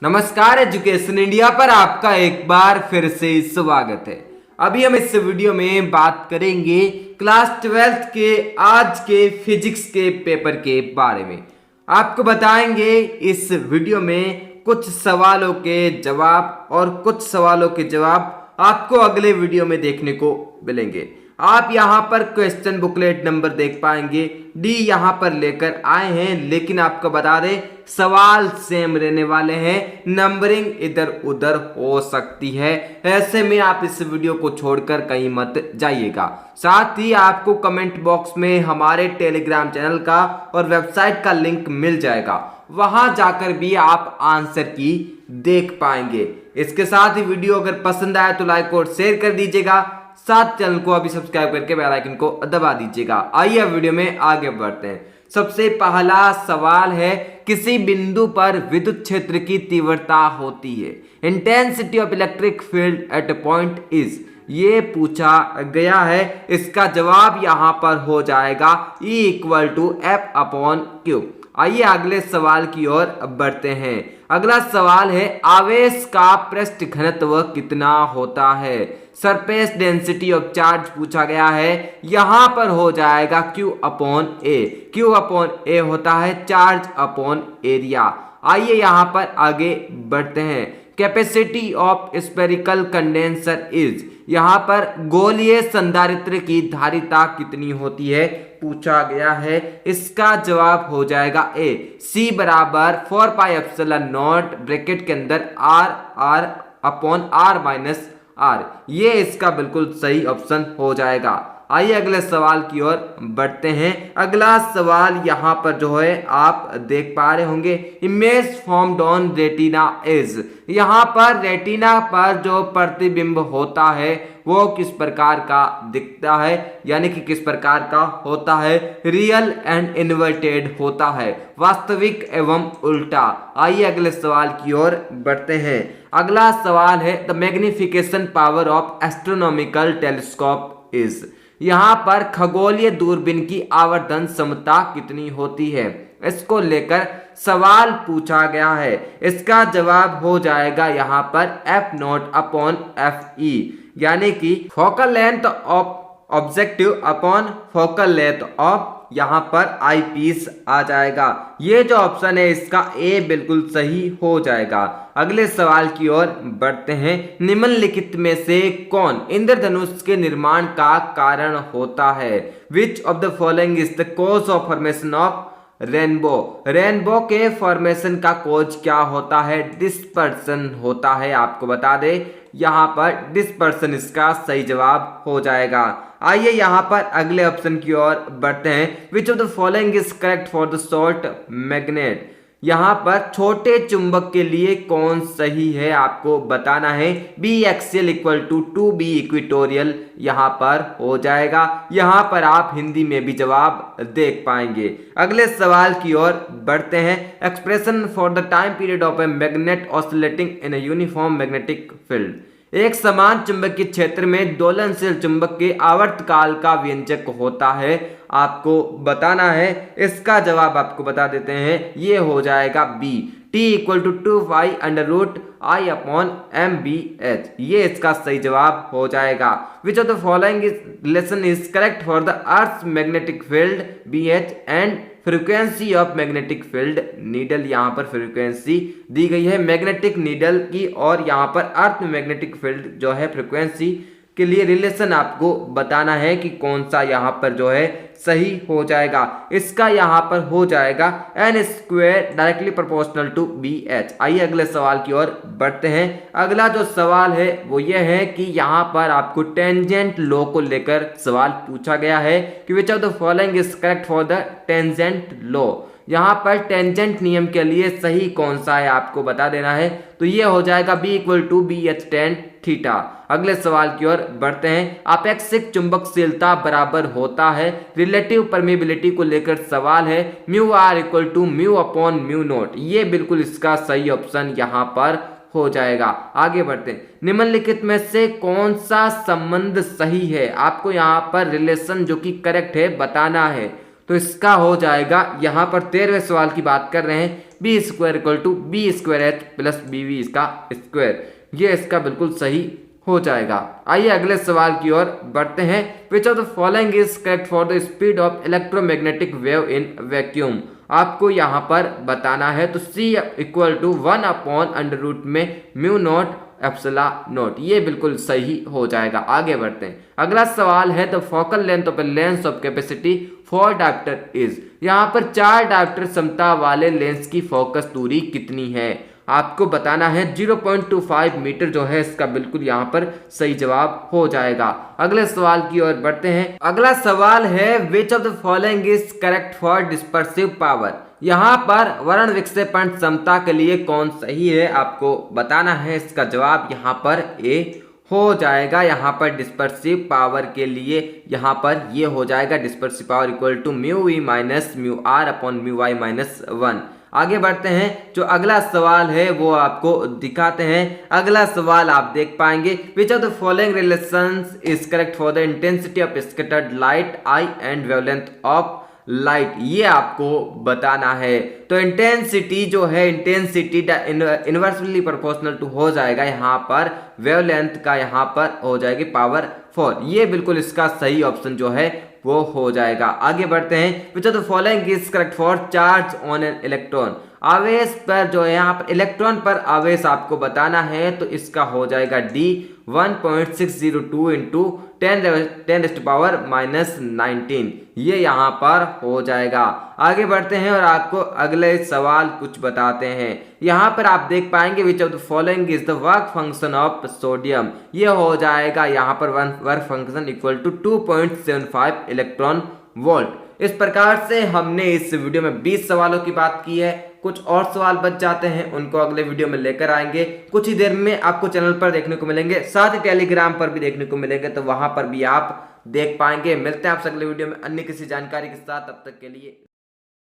नमस्कार, education India पर आपका एक बार फिर से स्वागत है। अभी हम इस वीडियो में बात करेंगे क्लास 12th के आज के फिजिक्स के पेपर के बारे में। आपको बताएंगे इस वीडियो में कुछ सवालों के जवाब और कुछ सवालों के जवाब आपको अगले वीडियो में देखने को मिलेंगे। आप यहाँ पर क्वेश्चन बुकलेट नंबर देख पाएंगे, डी यहाँ पर लेकर आए हैं, लेकिन आपको बता दें सवाल सेम रहने वाले हैं, नंबरिंग इधर उधर हो सकती है। ऐसे में आप इस वीडियो को छोड़कर कहीं मत जाइएगा। साथ ही आपको कमेंट बॉक्स में हमारे टेलीग्राम चैनल का और वेबसाइट का लिंक मिल जाएगा, वहां जाकर भी आप आंसर की देख पाएंगे। इसके साथ ही वीडियो अगर पसंद आए तो लाइक और शेयर कर दीजिएगा, साथ चैनल को अभी सब्सक्राइब करके बेल आइकन को दबा दीजिएगा। आइए वीडियो में आगे बढ़ते हैं। सबसे पहला सवाल है, किसी बिंदु पर विद्युत क्षेत्र की तीव्रता होती है, intensity of electric field at point is, ये पूछा गया है। इसका जवाब यहां पर हो जाएगा E = F/Q। आइए अगले सवाल की ओर बढ़ते हैं। अगला सवाल है, आवेश का पृष्ठ घनत्व कितना होता है, सरफेस डेंसिटी ऑफ चार्ज पूछा गया है। यहां पर हो जाएगा Q/A। Q/A होता है चार्ज अपॉन एरिया। आइए यहां पर आगे बढ़ते हैं। Capacity of spherical condenser is, यहां पर गोलीय संधारित्र की धारिता कितनी होती है पूछा गया है। इसका जवाब हो जाएगा A, C = 4πε0 ब्रैकेट के अंदर R/R/R-R। ये इसका बिल्कुल सही ऑप्शन हो जाएगा। आइए अगले सवाल की ओर बढ़ते हैं। अगला सवाल यहाँ पर जो है आप देख पा रहे होंगे, image formed on retina is, यहाँ पर रेटिना पर जो प्रतिबिंब होता है वो किस प्रकार का दिखता है, यानी कि किस प्रकार का होता है, रियल एंड इन्वर्टेड होता है, वास्तविक एवं उल्टा। आइए अगले सवाल की ओर बढ़ते हैं। अगला सवाल है, the magnification power of astronomical telescope is, यहाँ पर खगोलीय दूरबीन की आवर्धन क्षमता कितनी होती है, इसको लेकर सवाल पूछा गया है। इसका जवाब हो जाएगा यहाँ पर F0/FE, यानी कि focal length of objective upon focal length of यहाँ पर आई पीस आ जाएगा। ये जो ऑप्शन है इसका ए बिल्कुल सही हो जाएगा। अगले सवाल की ओर बढ़ते हैं। निम्नलिखित में से कौन इंद्रधनुष के निर्माण का कारण होता है, विच of the following is the cause of formation of rainbow, rainbow के फॉर्मेशन का कोज क्या होता है, डिस्पर्सन होता है। आपको बता दे यहाँ पर डिस्पर्सन इसका सही जवाब हो जाएगा। आइए यहाँ पर अगले ऑप्शन की ओर बढ़ते हैं। विच of the following is correct for the short magnet, यहाँ पर छोटे चुंबक के लिए कौन सही है आपको बताना है। B axial = 2B इक्वेटोरियल यहाँ पर हो जाएगा। यहाँ पर आप हिंदी में भी जवाब देख पाएंगे। अगले सवाल की ओर बढ़ते हैं। Expression for the time period of a magnet oscillating in a uniform magnetic field, एक समान चुंबकीय क्षेत्र में दोलनशील चुंबक के आवर्तकाल का व्यंजक होता है, आपको बताना है। इसका जवाब आपको बता देते हैं, ये हो जाएगा B, T = 2π√I/MBH, ये इसका सही जवाब हो जाएगा। विच of the following relation is correct for the earth magnetic field BH and frequency of magnetic field needle, यहाँ पर फ्रीक्वेंसी दी गई है मैग्नेटिक नीडल की, और यहाँ पर अर्थ मैग्नेटिक फील्ड जो है फ्रीक्वेंसी के लिए रिलेशन आपको बताना है कि कौन सा यहाँ पर जो है सही हो जाएगा। इसका यहाँ पर हो जाएगा n² directly proportional to BH। आइए अगले सवाल की ओर बढ़ते हैं। अगला जो सवाल है वो ये है कि यहाँ पर आपको टेंजेंट लॉ को लेकर सवाल पूछा गया है कि विच of the following is correct for the tangent law, यहाँ पर टेंजेंट नियम के लिए सही कौन सा है आपको बता देना है। तो ये हो जाएगा B = BH tan थीटा। अगले सवाल की ओर बढ़ते हैं। आपेक्षिक चुंबकशीलता बराबर होता है, रिलेटिव परमेबिलिटी को लेकर सवाल है। μR = μ/μ0, ये बिल्कुल इसका सही ऑप्शन यहाँ पर हो जाएगा। आगे बढ़ते हैं। निम्नलिखित में से कौन सा संबंध सही है, आपको यहाँ पर रिलेशन जो कि करेक्ट है बताना है। तो इसका हो जाएगा, यहाँ पर 13वें सवाल की बात कर रहे हैं, b square equal to b square h plus b v इसका स्क्वायर, ये इसका बिल्कुल सही हो जाएगा। आइए अगले सवाल की ओर बढ़ते हैं। विच of the following is correct for the speed of electromagnetic wave in vacuum. आपको यहाँ पर बताना है, तो C इक्वल टू 1/√, में म्यू नॉट एप्सिलॉन नॉट, ये बिल्कुल सही हो जाएगा। आगे बढ़ते हैं। अगला सवाल है the focal length of a lens of capacity 4 dioptre is. यहाँ पर 4 डायोप्टर क्षमता वाले लेंस की फोकस दूरी कितनी है, आपको बताना है। 0.25 मीटर जो है इसका बिल्कुल यहाँ पर सही जवाब हो जाएगा। अगले सवाल की ओर बढ़ते हैं। अगला सवाल है विच of the following is correct for dispersive power. यहाँ पर वर्ण विक्षेपण क्षमता के लिए कौन सही है, आपको बताना है। इसका जवाब यहाँ पर ए हो जाएगा। यहाँ पर डिस्पर्सिव पावर के लिए यहाँ पर ये हो जाएगा dispersive power equal to mu v minus mu r upon mu y minus 1। आगे बढ़ते हैं। जो अगला सवाल है वो आपको दिखाते हैं। अगला सवाल आप देख पाएंगे which of the following relations is correct for the intensity of scattered light I and wavelength of light, ये आपको बताना है। तो इंटेंसिटी जो है, इंटेंसिटी इनवर्सली प्रोपोर्शनल टू हो जाएगा यहाँ पर वेवलेंथ का, यहाँ पर हो जाएगी पावर 4, ये बिल्कुल इसका सही ऑप्शन जो है वो हो जाएगा। आगे बढ़ते हैं। विच of the following is correct for charge on an electron. आवेश पर जो है यहाँ पर इलेक्ट्रॉन पर आवेश आपको बताना है, तो इसका हो जाएगा डी 1.602 इंटू 10⁻⁻⁻19, ये यहाँ पर हो जाएगा। आगे बढ़ते हैं और आपको अगले सवाल कुछ बताते हैं। यहाँ पर आप देख पाएंगे which of the following is the work function of sodium, ये हो जाएगा यहाँ पर work function equal to 2.75 electron volt. इस प्रकार से हमने इस वीडियो में 20 सवालों की बात की है। कुछ और सवाल बच जाते हैं, उनको अगले वीडियो में लेकर आएंगे। कुछ ही देर में आपको चैनल पर देखने को मिलेंगे, साथ ही टेलीग्राम पर भी देखने को मिलेंगे, तो वहां पर भी आप देख पाएंगे। मिलते हैं आपसे अगले वीडियो में अन्य किसी जानकारी के साथ, तब तक के लिए।